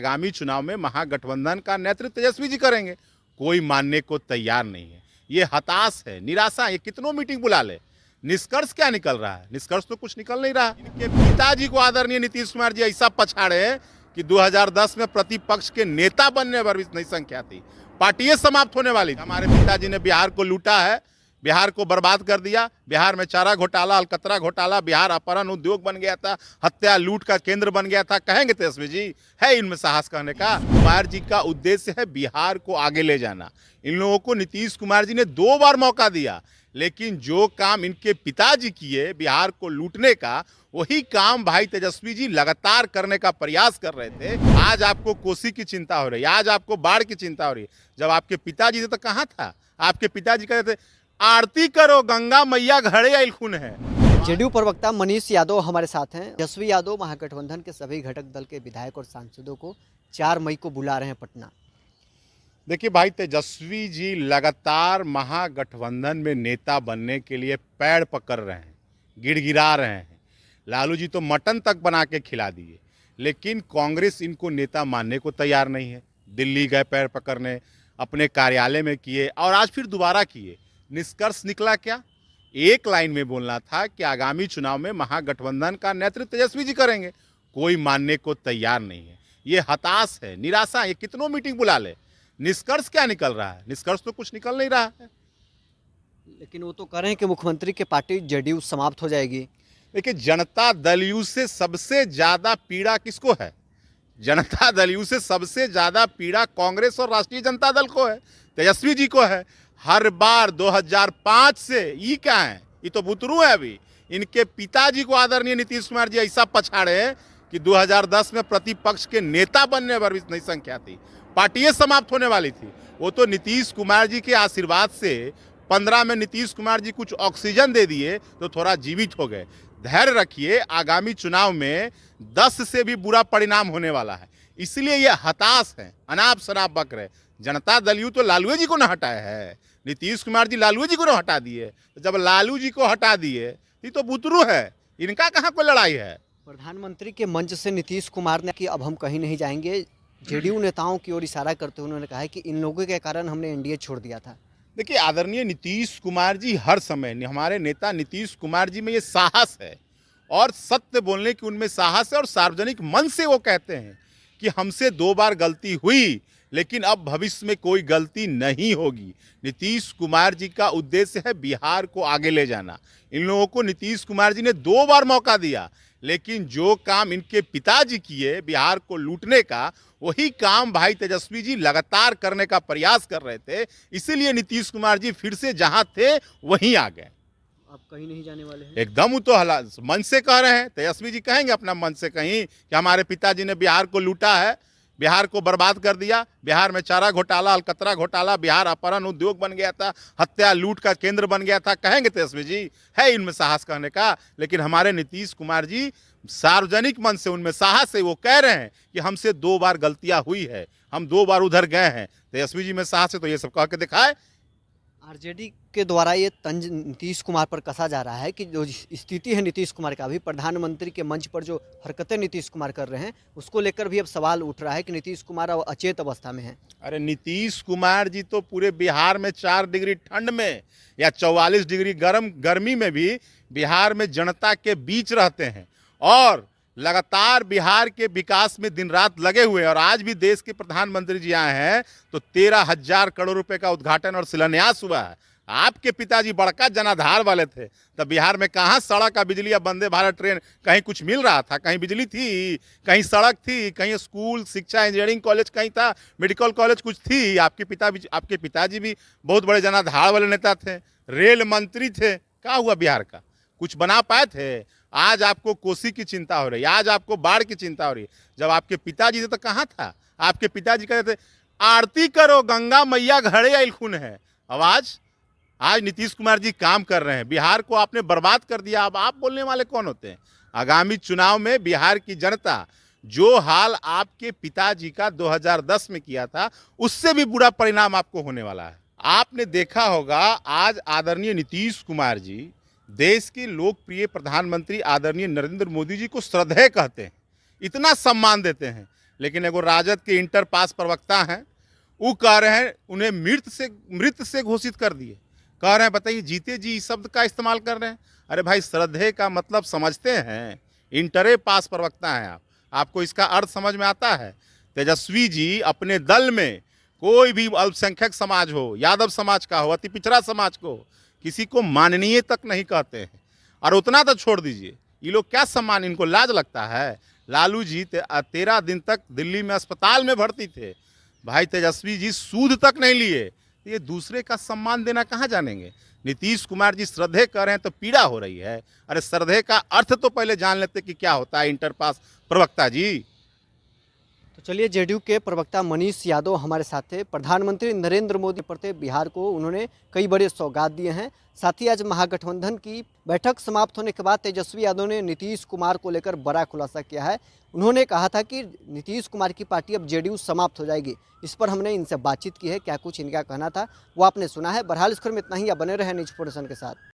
आगामी चुनाव में महागठबंधन का नेतृत्व तेजस्वी जी करेंगे, कोई मानने को तैयार नहीं है। ये हताश है, निराशा है। ये कितनों मीटिंग बुला ले, निष्कर्ष क्या निकल रहा है? निष्कर्ष तो कुछ निकल नहीं रहा। इनके पिताजी को आदरणीय नीतीश कुमार जी ऐसा पछाड़े हैं कि 2010 में प्रतिपक्ष के नेता बनने पर भी नहीं संख्या थी, पार्टी समाप्त होने वाली थी। हमारे पिताजी ने बिहार को लूटा है, बिहार को बर्बाद कर दिया। बिहार में चारा घोटाला, अलकतरा घोटाला, बिहार अपहरण उद्योग बन गया था, हत्या लूट का केंद्र बन गया था। कहेंगे तेजस्वी जी, है इनमें साहस कहने का? कुमार जी का उद्देश्य है बिहार को आगे ले जाना। इन लोगों को नीतीश कुमार जी ने 2 बार मौका दिया, लेकिन जो काम इनके पिताजी किए बिहार को लूटने का, वही काम भाई तेजस्वी जी लगातार करने का प्रयास कर रहे थे। आज आपको कोसी की चिंता हो रही है, आज आपको बाढ़ की चिंता हो रही है। जब आपके पिताजी थे तो कहाँ था? आपके पिताजी कहते थे आरती करो गंगा मैया घड़े अइलखुन है। जेडीयू प्रवक्ता मनीष यादव हमारे साथ हैं। तेजस्वी यादव महागठबंधन के सभी घटक दल के विधायक और सांसदों को 4 मई को बुला रहे हैं पटना। देखिए भाई, तेजस्वी जी लगातार महागठबंधन में नेता बनने के लिए पैड़ पकड़ रहे हैं, गिड़गिड़ा रहे हैं। लालू जी तो मटन तक बना के खिला दिए, लेकिन कांग्रेस इनको नेता मानने को तैयार नहीं है। दिल्ली गए पैर पकड़ने, अपने कार्यालय में किए और आज फिर दोबारा किए। निष्कर्ष निकला क्या? एक लाइन में बोलना था कि आगामी चुनाव में महागठबंधन का नेतृत्व तेजस्वी जी करेंगे, कोई मानने को तैयार नहीं है। ये हताश है, निराशा है। ये कितनों मीटिंग बुला ले, निष्कर्ष क्या निकल रहा है? निष्कर्ष तो कुछ निकल नहीं रहा है। लेकिन वो तो कह रहे हैं कि मुख्यमंत्री की पार्टी जेडीयू समाप्त हो जाएगी। देखिए, जनता दल यू से सबसे ज्यादा पीड़ा किसको है? जनता दल यू से सबसे ज्यादा पीड़ा कांग्रेस और राष्ट्रीय जनता दल को है, तेजस्वी जी को है। हर बार 2005 से ये क्या है? ये तो बुतरू है अभी। इनके पिताजी को आदरणीय नीतीश कुमार जी ऐसा पछाड़े हैं कि 2010 में प्रतिपक्ष के नेता बनने पर भी नहीं संख्या थी, पार्टी समाप्त होने वाली थी। वो तो नीतीश कुमार जी के आशीर्वाद से 15 में नीतीश कुमार जी कुछ ऑक्सीजन दे दिए तो थोड़ा जीवित हो गए। धैर्य रखिए, आगामी चुनाव में 10 से भी बुरा परिणाम होने वाला है। इसलिए ये हताश है, अनाप शनाप बक रहे। जनता दल यू तो लालू जी को न हटाए है, नीतीश कुमार जी लालू जी को न हटा दिए। तो जब लालू जी को हटा दिए ये तो बुतरू है, इनका कहाँ कोई लड़ाई है? प्रधानमंत्री के मंच से नीतीश कुमार ने कि अब हम कहीं नहीं जाएंगे। जेडीयू नेताओं की ओर इशारा करते हुए उन्होंने कहा है कि इन लोगों के कारण हमने एनडीए छोड़ दिया था। देखिए, आदरणीय नीतीश कुमार जी हर समय, हमारे नेता नीतीश कुमार जी में ये साहस है और सत्य बोलने की उनमें साहस है। और सार्वजनिक मन से वो कहते हैं कि हमसे 2 बार गलती हुई, लेकिन अब भविष्य में कोई गलती नहीं होगी। नीतीश कुमार जी का उद्देश्य है बिहार को आगे ले जाना। इन लोगों को नीतीश कुमार जी ने 2 बार मौका दिया, लेकिन जो काम इनके पिताजी किए बिहार को लूटने का, वही काम भाई तेजस्वी जी लगातार करने का प्रयास कर रहे थे। इसीलिए नीतीश कुमार जी फिर से जहां थे वहीं आ गए। अब कहीं नहीं जाने वाले हैं। एकदम वो तो मन से कह रहे हैं। तेजस्वी जी कहेंगे अपना मन से कहीं कि हमारे पिताजी ने बिहार को लूटा है, बिहार को बर्बाद कर दिया। बिहार में चारा घोटाला, अलकतरा घोटाला, बिहार अपहरण उद्योग बन गया था, हत्या लूट का केंद्र बन गया था। कहेंगे तेजस्वी जी, है इनमें साहस कहने का? लेकिन हमारे नीतीश कुमार जी सार्वजनिक मन से, उनमें साहस है। वो कह रहे हैं कि हमसे 2 बार गलतियां हुई है, हम 2 बार उधर गए हैं। तेजस्वी जी में साहस है तो ये सब कह के दिखाए। आरजेडी के द्वारा ये तंज नीतीश कुमार पर कसा जा रहा है कि जो स्थिति है नीतीश कुमार का, अभी प्रधानमंत्री के मंच पर जो हरकतें नीतीश कुमार कर रहे हैं, उसको लेकर भी अब सवाल उठ रहा है कि नीतीश कुमार अब अचेत अवस्था में है। अरे नीतीश कुमार जी तो पूरे बिहार में 4 डिग्री ठंड में या 44 डिग्री गर्मी में भी बिहार में जनता के बीच रहते हैं और लगातार बिहार के विकास में दिन रात लगे हुए हैं। और आज भी देश के प्रधानमंत्री जी आए हैं तो 13,000 करोड़ रुपए का उद्घाटन और शिलान्यास हुआ है। आपके पिताजी बड़का जनाधार वाले थे, तब बिहार में कहाँ सड़क का बिजली या वंदे भारत ट्रेन कहीं कुछ मिल रहा था? कहीं बिजली थी, कहीं सड़क थी, कहीं स्कूल, शिक्षा, इंजीनियरिंग कॉलेज कहीं था, मेडिकल कॉलेज कुछ थी? आपके पिताजी भी बहुत बड़े जनाधार वाले नेता थे, रेल मंत्री थे। क्या हुआ बिहार का? कुछ बना पाए थे? आज आपको कोसी की चिंता हो रही है, आज आपको बाढ़ की चिंता हो रही है। जब आपके पिताजी थे तो कहाँ था? आपके पिताजी कहते थे आरती करो गंगा मैया घड़े अइलखुन है। अब आज नीतीश कुमार जी काम कर रहे हैं। बिहार को आपने बर्बाद कर दिया, अब आप बोलने वाले कौन होते हैं? आगामी चुनाव में बिहार की जनता जो हाल आपके पिताजी का 2010 में किया था, उससे भी बुरा परिणाम आपको होने वाला है। आपने देखा होगा, आज आदरणीय नीतीश कुमार जी देश के लोकप्रिय प्रधानमंत्री आदरणीय नरेंद्र मोदी जी को श्रद्धेय कहते हैं, इतना सम्मान देते हैं। लेकिन एगो राजद के इंटर पास प्रवक्ता हैं, वो कह रहे हैं उन्हें मृत से घोषित कर दिए। कह रहे हैं बताइए जीते जी इस शब्द का इस्तेमाल कर रहे हैं। अरे भाई, श्रद्धे का मतलब समझते हैं? इंटरे पास प्रवक्ता हैं आप, आपको इसका अर्थ समझ में आता है? तेजस्वी जी अपने दल में कोई भी अल्पसंख्यक समाज हो, यादव समाज का हो, अति पिछड़ा समाज को, किसी को माननीय तक नहीं कहते हैं। और उतना तो छोड़ दीजिए, ये लोग क्या सम्मान, इनको लाज लगता है? लालू जी 13 दिन तक दिल्ली में अस्पताल में भर्ती थे भाई, तेजस्वी जी सूद तक नहीं लिए, ये दूसरे का सम्मान देना कहाँ जानेंगे? नीतीश कुमार जी श्रद्धे कर रहे हैं तो पीड़ा हो रही है। अरे श्रद्धे का अर्थ तो पहले जान लेते कि क्या होता है इंटर पास प्रवक्ता जी। तो चलिए, जेडीयू के प्रवक्ता मनीष यादव हमारे साथ थे। प्रधानमंत्री नरेंद्र मोदी पर बिहार को उन्होंने कई बड़े सौगात दिए हैं। साथ ही आज महागठबंधन की बैठक समाप्त होने के बाद तेजस्वी यादव ने नीतीश कुमार को लेकर बड़ा खुलासा किया है। उन्होंने कहा था कि नीतीश कुमार की पार्टी अब जेडीयू समाप्त हो जाएगी। इस पर हमने इनसे बातचीत की है, क्या कुछ इनका कहना था वो आपने सुना है। बहरहाल इस खबर में इतना ही, आप बने रहे न्यूज़ 4 नेशन के साथ।